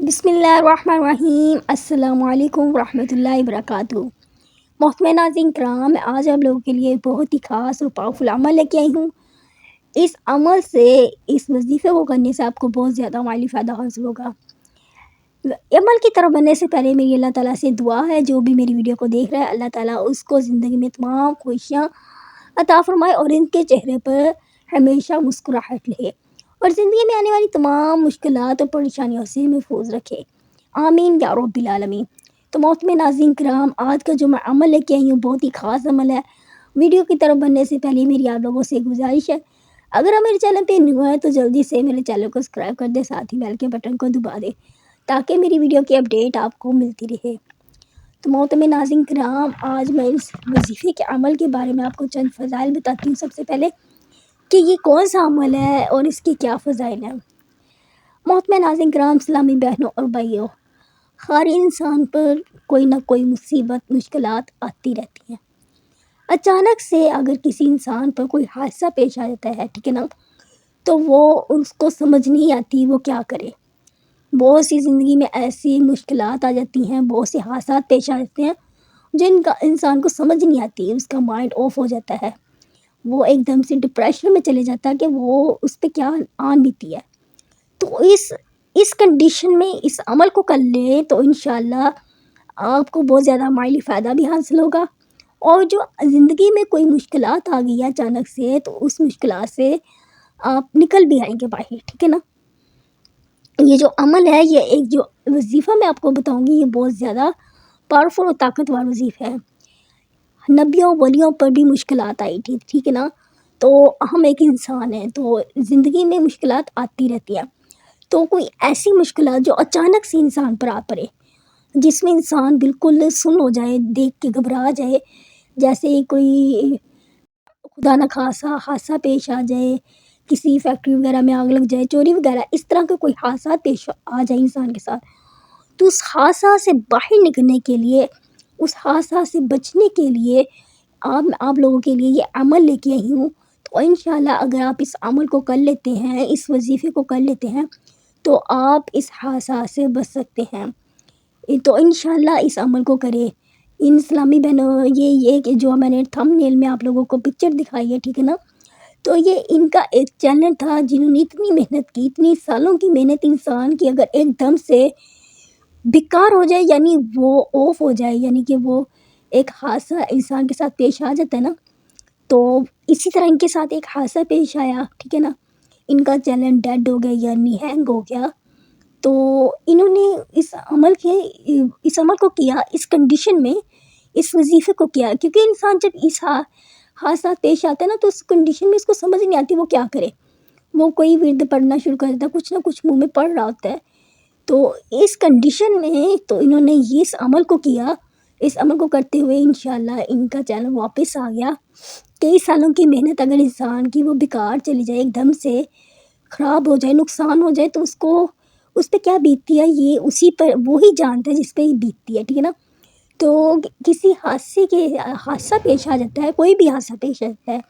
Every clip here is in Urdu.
بسم اللہ الرحمن الرحیم۔ السلام علیکم ورحمۃ اللہ وبرکاتہ۔ محترم ناظرین کرام، میں آج آپ لوگوں کے لیے بہت ہی خاص اور پاورفل عمل لے کے آئی ہوں۔ اس عمل سے، اس وظیفے کو کرنے سے آپ کو بہت زیادہ مالی فائدہ حاصل ہوگا۔ عمل کی طرف بڑھنے سے پہلے میری اللہ تعالیٰ سے دعا ہے، جو بھی میری ویڈیو کو دیکھ رہا ہے اللہ تعالیٰ اس کو زندگی میں تمام خوشیاں عطا فرمائے اور ان کے چہرے پر ہمیشہ مسکراہٹ رہے، اور زندگی میں آنے والی تمام مشکلات اور پریشانیوں سے محفوظ رکھے، آمین یا رب العالمین۔ تو محترم ناظرین کرام، آج کا جو میں عمل لے کے آئی ہوں بہت ہی خاص عمل ہے۔ ویڈیو کی طرف بڑھنے سے پہلے میری آپ لوگوں سے گزارش ہے، اگر آپ میرے چینل پہ نیو ہیں تو جلدی سے میرے چینل کو سبسکرائب کر دیں، ساتھ ہی بیل کے بٹن کو دبا دیں تاکہ میری ویڈیو کی اپڈیٹ آپ کو ملتی رہے۔ تو محترم ناظرین کرام، آج میں اس وظیفے کے عمل کے بارے میں آپ کو چند فضائل بتاتی ہوں۔ سب سے پہلے کہ یہ کون سا عمل ہے اور اس کے کیا فضائل ہیں۔ محترم ناظرین کرام، اسلامی بہنوں اور بھائیوں، ہر انسان پر کوئی نہ کوئی مصیبت، مشکلات آتی رہتی ہیں۔ اچانک سے اگر کسی انسان پر کوئی حادثہ پیش آ جاتا ہے، ٹھیک ہے نا، تو وہ اس کو سمجھ نہیں آتی وہ کیا کرے۔ بہت سی زندگی میں ایسی مشکلات آ جاتی ہیں، بہت سے حادثات پیش آ جاتے ہیں جن کا انسان کو سمجھ نہیں آتی، اس کا مائنڈ آف ہو جاتا ہے، وہ ایک دم سے ڈپریشن میں چلے جاتا ہے کہ وہ اس پہ کیا آن بیتی ہے۔ تو اس کنڈیشن میں اس عمل کو کر لیں تو انشاءاللہ آپ کو بہت زیادہ مالی فائدہ بھی حاصل ہوگا، اور جو زندگی میں کوئی مشکلات آ گئی ہے اچانک سے، تو اس مشکلات سے آپ نکل بھی آئیں گے باہر، ٹھیک ہے نا۔ یہ جو عمل ہے، یہ ایک جو وظیفہ میں آپ کو بتاؤں گی، یہ بہت زیادہ پاورفل اور طاقتور وظیفہ ہے۔ نبیوں ولیوں پر بھی مشکلات آئی تھی، ٹھیک ہے نا، تو ہم ایک انسان ہیں، تو زندگی میں مشکلات آتی رہتی ہیں۔ تو کوئی ایسی مشکلات جو اچانک سے انسان پر آ پڑے، جس میں انسان بالکل سن ہو جائے، دیکھ کے گھبرا جائے، جیسے کوئی خدا نہ خاصا حادثہ پیش آ جائے، کسی فیکٹری وغیرہ میں آگ لگ جائے، چوری وغیرہ، اس طرح کا کوئی حادثات پیش آ جائے انسان کے ساتھ، تو اس حادثہ سے باہر نکلنے کے لیے، اس حادثہ سے بچنے کے لیے آپ لوگوں کے لیے یہ عمل لے کے آئی ہوں۔ تو انشاءاللہ اگر آپ اس عمل کو کر لیتے ہیں، اس وظیفے کو کر لیتے ہیں، تو آپ اس حادثہ سے بچ سکتے ہیں۔ تو انشاءاللہ اس عمل کو کریں۔ ان اسلامی بہنوں، یہ کہ جو میں نے تھم نیل میں آپ لوگوں کو پکچر دکھائی ہے، ٹھیک ہے نا، تو یہ ان کا ایک چینل تھا جنہوں نے اتنی محنت کی، اتنی سالوں کی محنت انسان کی اگر ایک دم سے بیکار ہو جائے، یعنی وہ آف ہو جائے، یعنی کہ وہ ایک حادثہ انسان کے ساتھ پیش آ جاتا ہے نا، تو اسی طرح ان کے ساتھ ایک حادثہ پیش آیا، ٹھیک ہے نا، ان کا چینل ڈیڈ ہو گیا، یعنی ہینگ ہو گیا۔ تو انہوں نے اس عمل کو کیا، اس کنڈیشن میں اس وظیفے کو کیا، کیونکہ انسان جب اس حادثات پیش آتا ہے نا، تو اس کنڈیشن میں اس کو سمجھ نہیں آتی وہ کیا کرے۔ وہ کوئی ورد پڑھنا شروع کر دیتا ہے، کچھ نہ کچھ منہ میں پڑھ رہا ہوتا ہے۔ تو اس کنڈیشن میں تو انہوں نے اس عمل کو کیا، اس عمل کو کرتے ہوئے انشاءاللہ ان کا چینل واپس آ گیا۔ کئی سالوں کی محنت اگر انسان کی وہ بیکار چلی جائے، ایک دم سے خراب ہو جائے، نقصان ہو جائے، تو اس پہ کیا بیتتی ہے، یہ اسی پر وہی جانتا ہے جس پہ یہ بیتتی ہے، ٹھیک ہے نا۔ تو کسی حادثہ پیش آ جاتا ہے، کوئی بھی حادثہ پیش آ جاتا ہے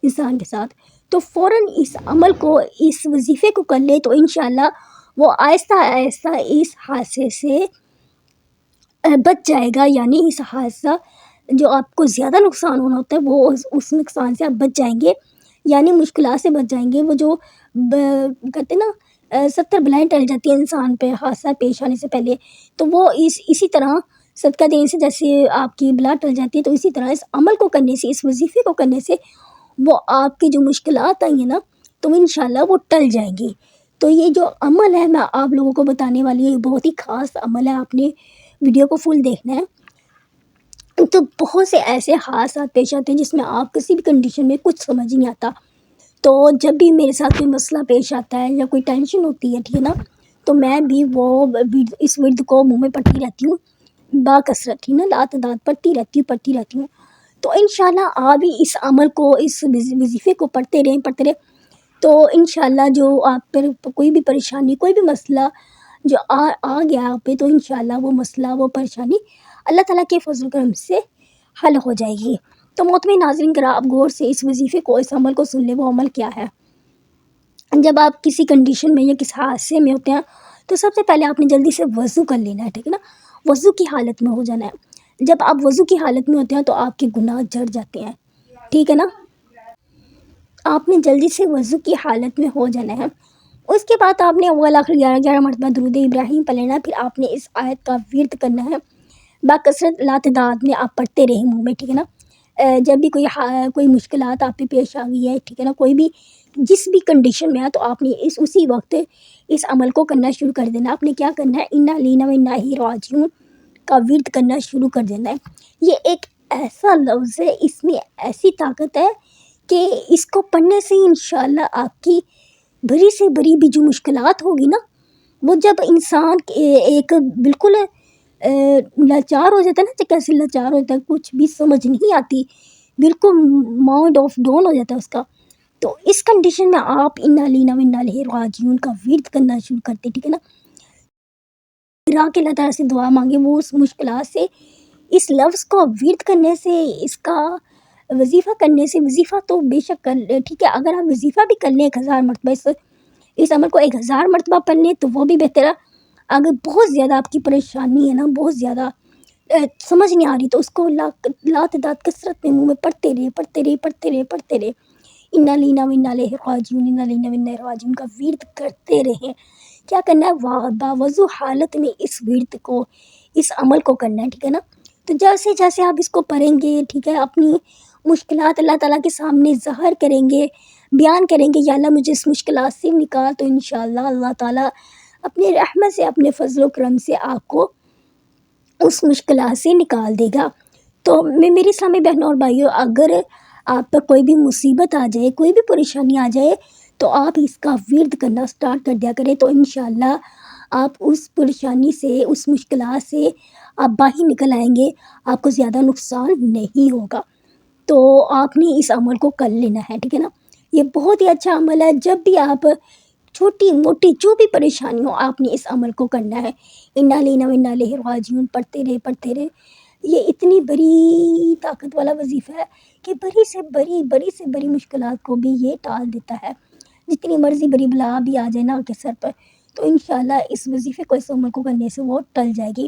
انسان کے ساتھ، تو فوراً اس عمل کو، اس وظیفے کو کر لے تو انشاءاللہ وہ آہستہ آہستہ اس حادثے سے بچ جائے گا، یعنی اس حادثہ جو آپ کو زیادہ نقصان ہونا ہوتا ہے، وہ اس نقصان سے آپ بچ جائیں گے، یعنی مشکلات سے بچ جائیں گے۔ وہ جو کہتے ہیں نا 70 بلائیں ٹل جاتی ہیں انسان پہ حادثہ پیش آنے سے پہلے، تو وہ اسی طرح صدقہ دینے سے جیسے آپ کی بلا ٹل جاتی ہے، تو اسی طرح اس عمل کو کرنے سے، اس وظیفے کو کرنے سے وہ آپ کی جو مشکلات آئی ہیں نا، تو انشاءاللہ وہ ٹل جائیں گی۔ تو یہ جو عمل ہے میں آپ لوگوں کو بتانے والی ہے، بہت ہی خاص عمل ہے، آپ نے ویڈیو کو فل دیکھنا ہے۔ تو بہت سے ایسے حادثات پیش آتے ہیں جس میں آپ کسی بھی کنڈیشن میں کچھ سمجھ نہیں آتا، تو جب بھی میرے ساتھ کوئی مسئلہ پیش آتا ہے یا کوئی ٹینشن ہوتی ہے، ٹھیک ہے نا، تو میں بھی اس ورد کو منہ میں پڑھتی رہتی ہوں باکثرت، ٹھیک ہے نا، لات پڑھتی رہتی ہوں۔ تو انشاءاللہ آپ بھی اس عمل کو، اس وظیفے کو پڑھتے رہیں، تو انشاءاللہ جو آپ پر کوئی بھی پریشانی، کوئی بھی مسئلہ جو آ گیا آپ پہ، تو انشاءاللہ وہ مسئلہ، وہ پریشانی اللہ تعالیٰ کے فضل و کرم سے حل ہو جائے گی۔ تو محترم ناظرین کرام، آپ غور سے اس وظیفے کو، اس عمل کو سن لیں۔ وہ عمل کیا ہے؟ جب آپ کسی کنڈیشن میں یا کسی حادثے میں ہوتے ہیں، تو سب سے پہلے آپ نے جلدی سے وضو کر لینا ہے، ٹھیک ہے نا، وضو کی حالت میں ہو جانا ہے۔ جب آپ وضو کی حالت میں ہوتے ہیں تو آپ کے گناہ جھڑ جاتے ہیں، ٹھیک ہے نا۔ آپ نے جلدی سے وضو کی حالت میں ہو جانا ہے۔ اس کے بعد آپ نے اول آخر 11 مرتبہ درود ابراہیم پڑھ لینا ہے۔ پھر آپ نے اس آیت کا ورد کرنا ہے، باکثرت لا تعداد میں آپ پڑھتے رہیں منہ میں، ٹھیک ہے نا۔ جب بھی کوئی مشکلات آپ پہ پیش آ گئی ہے، ٹھیک ہے نا، کوئی بھی جس بھی کنڈیشن میں ہے تو آپ نے اسی وقت اس عمل کو کرنا شروع کر دینا۔ آپ نے کیا کرنا ہے، انا لینا و انا الیہ راجعون کا ورد کرنا شروع کر دینا ہے۔ یہ ایک ایسا لفظ ہے، اس میں ایسی طاقت ہے کہ اس کو پڑھنے سے انشاءاللہ آپ کی بڑی سے بڑی بھی جو مشکلات ہوگی نا، وہ جب انسان ایک بالکل لاچار ہو جاتا ہے نا، کیسے لاچار ہوتا ہے، کچھ بھی سمجھ نہیں آتی، بالکل مائنڈ آف ڈاؤن ہو جاتا ہے اس کا، تو اس کنڈیشن میں آپ انا لینا و انا الیہ راجعون کا ورد کرنا شروع کرتے، ٹھیک ہے نا۔ گرا کے اللہ تعالیٰ سے دعا مانگے، وہ اس مشکلات سے اس لفظ کو ورد کرنے سے، اس کا وظیفہ کرنے سے، وظیفہ تو بے شک کر لیں، ٹھیک ہے، اگر آپ وظیفہ بھی کر لیں 1000 مرتبہ، اس عمل کو 1000 مرتبہ پڑھ لیں تو وہ بھی بہتر ہے۔ اگر بہت زیادہ آپ کی پریشانی ہے نا، بہت زیادہ سمجھ نہیں آ رہی، تو اس کو لا تعداد کثرت میں منہ میں پڑھتے رہے، انا لینا و انا الیہ راجعون، انا لینا و انا الیہ راجعون کا ورد کرتے رہیں۔ کیا کرنا ہے، باوضو حالت میں اس ورد کو، اس عمل کو کرنا ہے، ٹھیک ہے نا۔ تو جیسے جیسے آپ اس کو پڑھیں گے، ٹھیک ہے، اپنی مشکلات اللہ تعالیٰ کے سامنے ظاہر کریں گے، بیان کریں گے، یا اللہ مجھے اس مشکلات سے نکال، تو انشاءاللہ اللہ تعالیٰ اپنے رحمت سے، اپنے فضل و کرم سے آپ کو اس مشکلات سے نکال دے گا۔ تو میری اسلامی بہنوں اور بھائیوں، اگر آپ پر کوئی بھی مصیبت آ جائے، کوئی بھی پریشانی آ جائے، تو آپ اس کا ورد کرنا سٹارٹ کر دیا کریں، تو انشاءاللہ آپ اس پریشانی سے، اس مشکلات سے آپ باہر نکل آئیں گے، آپ کو زیادہ نقصان نہیں ہوگا۔ تو آپ نے اس عمل کو کر لینا ہے، ٹھیک ہے نا۔ یہ بہت ہی اچھا عمل ہے، جب بھی آپ چھوٹی موٹی جو بھی پریشانی ہو، آپ نے اس عمل کو کرنا ہے، انا لینا و انا الیہ راجعون پڑھتے رہے۔ یہ اتنی بڑی طاقت والا وظیفہ ہے کہ بڑی سے بڑی مشکلات کو بھی یہ ٹال دیتا ہے۔ جتنی مرضی بڑی بلا بھی آ جائے نا آپ کے سر پر، تو انشاءاللہ اس وظیفے کو، اس عمل کو کرنے سے وہ ٹل جائے گی۔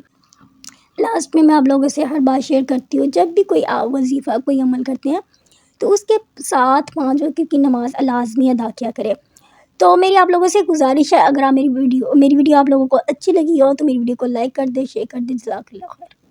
لاسٹ میں آپ لوگوں سے ہر بات شیئر کرتی ہوں، جب بھی کوئی وظیفہ، کوئی عمل کرتے ہیں تو اس کے ساتھ 5 وقت کی نماز لازمی ادا کیا کرے۔ تو میری آپ لوگوں سے گزارش ہے، اگر آپ میری ویڈیو آپ لوگوں کو اچھی لگی ہو تو میری ویڈیو کو لائک کر دیں، شیئر کر دیں۔ جزاک اللہ خیر۔